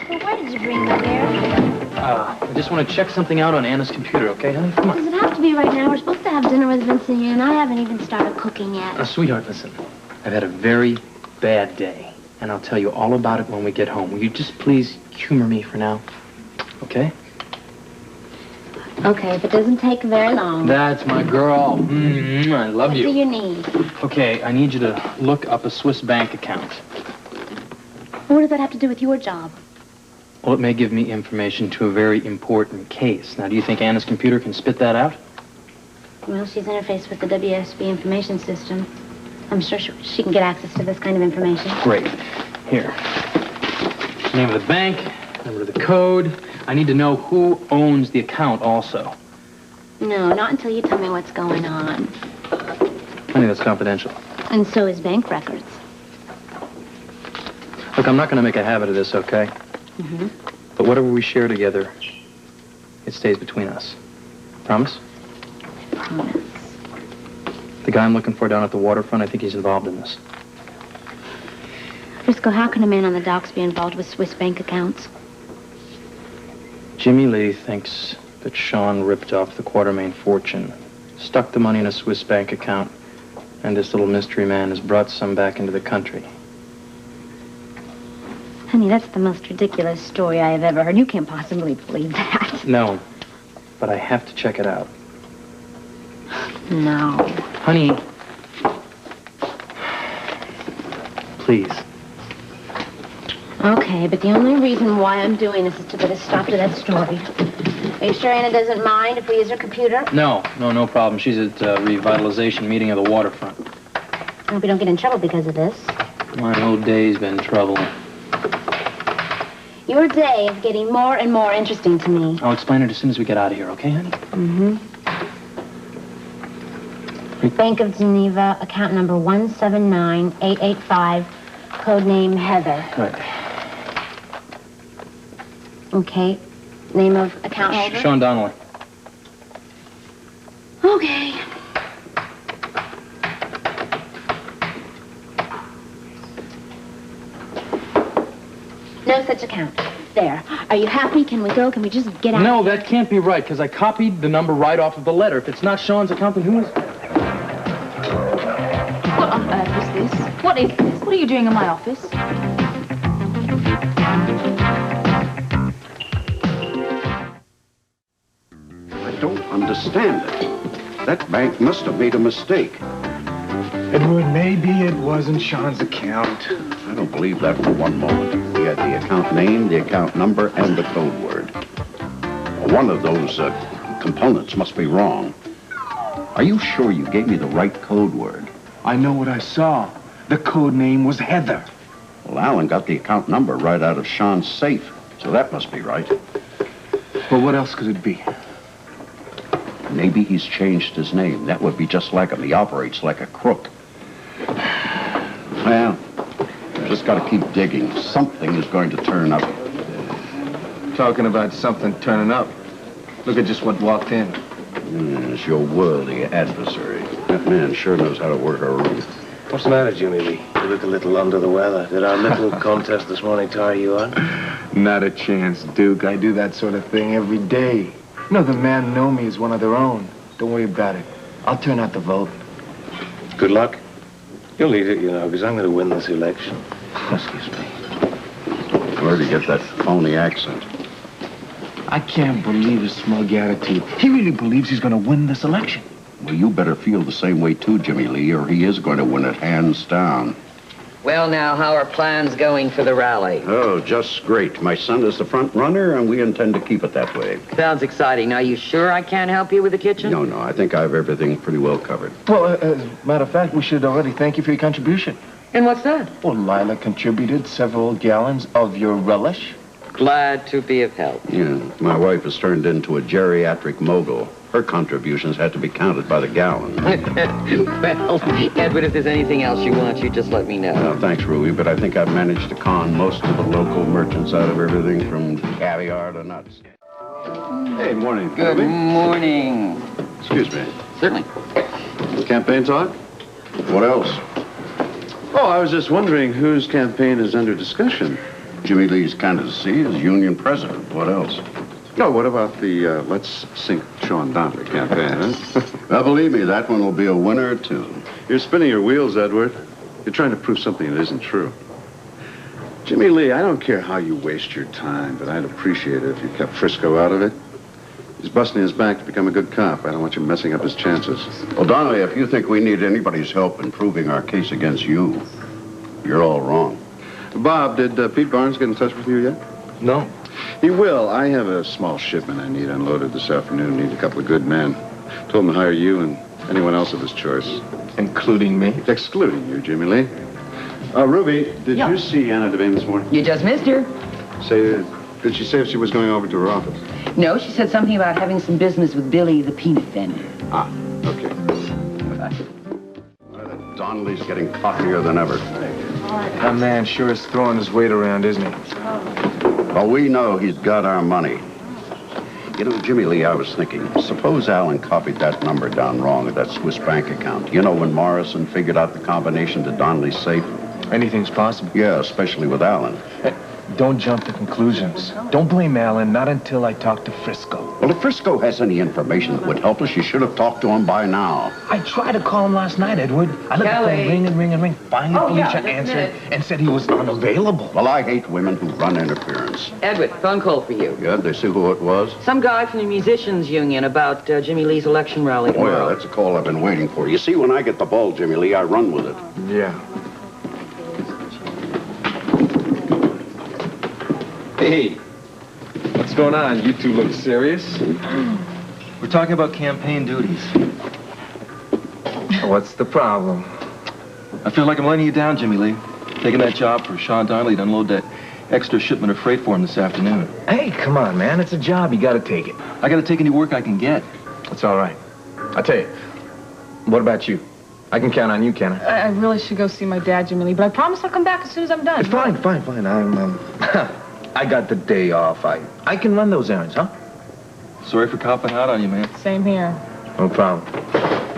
Well, why did you bring me here? I just want to check something out on Anna's computer, okay, honey? Come on. Does it have to be right now? We're supposed to have dinner with Vincent, and I haven't even started cooking yet. Sweetheart, listen. I've had a very bad day, and I'll tell you all about it when we get home. Will you just please humor me for now? Okay? Okay, if it doesn't take very long. That's my girl. I love you. What do you need? Okay, I need you to look up a Swiss bank account. What does that have to do with your job? Well, it may give me information to a very important case. Now, do you think Anna's computer can spit that out? Well, she's interfaced with the WSB information system. I'm sure she can get access to this kind of information. Great. Here. Name of the bank, number of the code. I need to know who owns the account also. No, not until you tell me what's going on. Honey, that's confidential. And so is bank records. Look, I'm not going to make a habit of this, okay? Mm-hmm. But whatever we share together, it stays between us. Promise? I promise. The guy I'm looking for down at the waterfront, I think he's involved in this. Frisco, how can a man on the docks be involved with Swiss bank accounts? Jimmy Lee thinks that Sean ripped off the Quartermaine fortune, stuck the money in a Swiss bank account, and this little mystery man has brought some back into the country. Honey, that's the most ridiculous story I have ever heard. You can't possibly believe that. No, but I have to check it out. No. Honey, please. Okay, but the only reason why I'm doing this is to put a stop to that story. Are you sure Anna doesn't mind if we use her computer? No problem. She's at a revitalization meeting of the waterfront. I hope we don't get in trouble because of this. My whole day's been trouble. Your day is getting more and more interesting to me. I'll explain it as soon as we get out of here, okay, honey? Mm-hmm. Bank of Geneva, account number 179885, code name Heather. Good. Okay. Name of account holder? Sean Donnelly. Okay. No such account. There. Are you happy? Can we go? Can we just get out? No, that can't be right, because I copied the number right off of the letter. If it's not Sean's account, then who is it? What on earth is this? What is this? What are you doing in my office? I don't understand it. That bank must have made a mistake. Edward, maybe it wasn't Sean's account. I don't believe that for one moment. He had the account name, the account number, and the code word. One of those components must be wrong. Are you sure you gave me the right code word? I know what I saw. The code name was Heather. Well, Alan got the account number right out of Sean's safe, so that must be right. Well, what else could it be? Maybe he's changed his name. That would be just like him. He operates like a crook. Well, just got to keep digging. Something is going to turn up. Talking about something turning up. Look at just what walked in. It's your worthy adversary. That man sure knows how to work a room. What's the matter, Jimmy Lee? You look a little under the weather. Did our little contest this morning tire you out? Not a chance, Duke. I do that sort of thing every day. You know, the men know me as one of their own. Don't worry about it. I'll turn out the vote. Good luck. You'll need it, you know, because I'm going to win this election. Excuse me. Where'd he get that phony accent? I can't believe his smug attitude. He really believes he's going to win this election. Well, you better feel the same way too, Jimmy Lee, or he is going to win it hands down. Well, now, how are plans going for the rally? Oh, just great. My son is the front runner, and we intend to keep it that way. Sounds exciting. Now, you sure I can't help you with the kitchen? No, I think I have everything pretty well covered. Well, as a matter of fact, we should already thank you for your contribution. And what's that? Well, Lila contributed several gallons of your relish. Glad to be of help. Yeah, my wife has turned into a geriatric mogul. Her contributions had to be counted by the gallon. Well, Edward, if there's anything else you want, you just let me know. Well, thanks, Ruby, but I think I've managed to con most of the local merchants out of everything from caviar to nuts. Hey, morning. Good morning. Excuse me. Certainly. Campaign talk? What else? Oh, I was just wondering whose campaign is under discussion. Jimmy Lee's candidacy as union president. What else? Oh, what about the Let's Sink Sean Donnelly campaign, huh? Well, believe me, that one will be a winner, too. You're spinning your wheels, Edward. You're trying to prove something that isn't true. Jimmy Lee, I don't care how you waste your time, but I'd appreciate it if you kept Frisco out of it. He's busting his back to become a good cop. I don't want you messing up his chances. Well, Donnelly, if you think we need anybody's help in proving our case against you, you're all wrong. Bob, did Pete Barnes get in touch with you yet? No. He will. I have a small shipment I need unloaded this afternoon. Need a couple of good men. Told him to hire you and anyone else of his choice. Including me? Excluding you, Jimmy Lee. Ruby, did you see Anna Devane this morning? You just missed her. Did she say if she was going over to her office? No, she said something about having some business with Billy, the peanut vendor. Ah, okay. Donnelly's getting cockier than ever. That man sure is throwing his weight around, isn't he? Well, we know he's got our money. You know, Jimmy Lee, I was thinking, suppose Alan copied that number down wrong at that Swiss bank account. You know, when Morrison figured out the combination to Donnelly's safe? Anything's possible. Yeah, especially with Alan. Hey, don't jump to conclusions. Don't blame Alan, not until I talk to Frisco. Well, if Frisco has any information that would help us, you should have talked to him by now. I tried to call him last night, Edward. I let the phone ring and ring and ring. Finally, Felicia answered and said he was unavailable. Well, I hate women who run interference. Edward, phone call for you. Yeah, they see who it was? Some guy from the musicians union about Jimmy Lee's election rally Oh, tomorrow. yeah, that's a call I've been waiting for. You see, when I get the ball, Jimmy Lee, I run with it. Yeah. Hey, what's going on? You two look serious. We're talking about campaign duties. What's the problem? I feel like I'm letting you down, Jimmy Lee. Taking that job for Sean Donnelly to unload that extra shipment of freight for him this afternoon. Hey, come on, man. It's a job. You gotta take it. I gotta take any work I can get. It's all right. I'll tell you. What about you? I can count on you, can I? I really should go see my dad, Jimmy Lee, but I promise I'll come back as soon as I'm done. Fine. I'm, I got the day off. I can run those errands, huh? Sorry for copping out on you, man. Same here. No problem.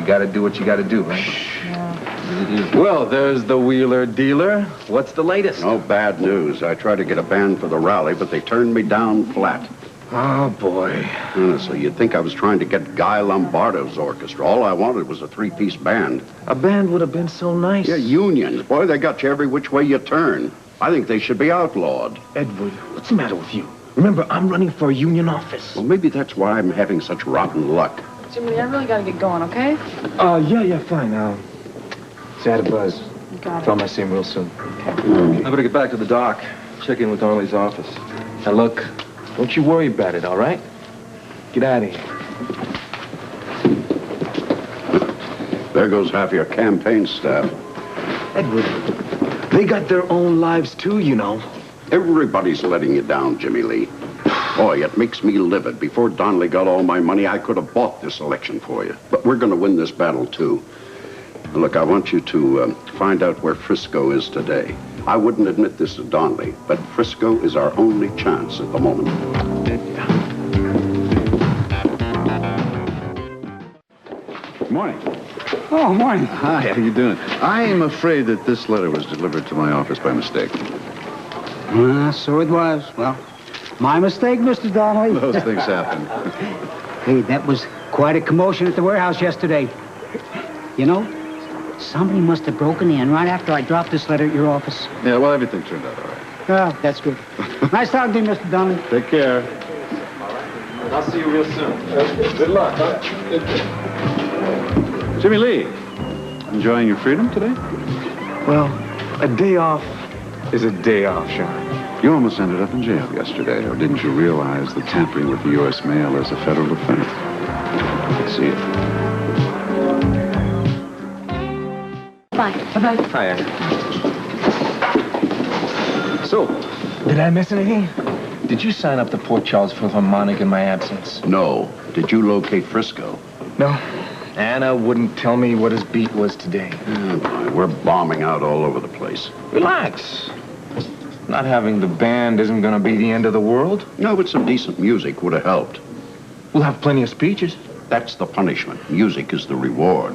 You gotta do what you gotta do, right? Yeah. Well, there's the wheeler dealer. What's the latest? No bad news. I tried to get a band for the rally, but they turned me down flat. Oh, boy. Honestly, you'd think I was trying to get Guy Lombardo's orchestra. All I wanted was a three-piece band. A band would have been so nice. Yeah, unions. Boy, they got you every which way you turn. I think they should be outlawed. Edward, what's the matter with you? Remember, I'm running for a union office. Well, maybe that's why I'm having such rotten luck. Jimmy Lee, I really gotta get going, okay? Yeah, fine. Say hi to Buzz. You got it. Tell him I see him real soon. I better get back to the dock. Check in with Donnelly's office. Now, look, don't you worry about it, all right? Get out of here. There goes half your campaign staff. Edward, they got their own lives, too, you know. Everybody's letting you down, Jimmy Lee. Boy, it makes me livid. Before Donnelly got all my money, I could have bought this election for you. But we're going to win this battle, too. Look, I want you to find out where Frisco is today. I wouldn't admit this to Donnelly, but Frisco is our only chance at the moment. Good morning. Oh, morning. Hi, how you doing? I'm afraid that this letter was delivered to my office by mistake. So it was. Well, my mistake, Mr. Donnelly. Those things happen. Hey, that was quite a commotion at the warehouse yesterday. You know, somebody must have broken in right after I dropped this letter at your office. Yeah, well, everything turned out all right. Oh, that's good. Nice talking to you, Mr. Donnelly. Take care. I'll see you real soon. Good luck, huh? Jimmy Lee, enjoying your freedom today? Well, a day off is a day off, Sean. You almost ended up in jail yesterday, or didn't you realize that tampering with the U.S. mail is a federal offense? See you. Bye. Bye-bye. Hi, Anna. So, Did I miss anything? Did you sign up the Port Charles Philharmonic in my absence? No. Did you locate Frisco? No. Anna wouldn't tell me what his beat was today. Oh, boy, we're bombing out all over the place. Relax. Not having the band isn't going to be the end of the world. No, but some decent music would have helped. We'll have plenty of speeches. That's the punishment. Music is the reward.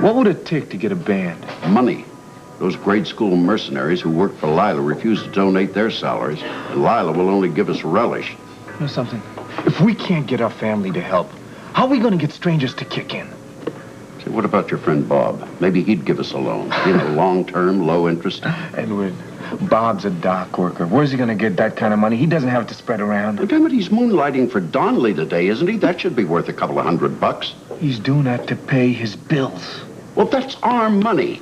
What would it take to get a band? Money. Those grade school mercenaries who work for Lila refuse to donate their salaries, and Lila will only give us relish. You know something? If we can't get our family to help, how are we going to get strangers to kick in? Say, what about your friend Bob? Maybe he'd give us a loan. You know, long-term, low interest. Edward, Bob's a dock worker. Where's he going to get that kind of money? He doesn't have it to spread around. But damn it, he's moonlighting for Donnelly today, isn't he? That should be worth a couple of $100. He's doing that to pay his bills. Well, that's our money.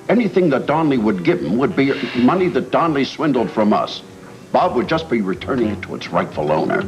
Anything that Donnelly would give him would be money that Donnelly swindled from us. Bob would just be returning it to its rightful owner.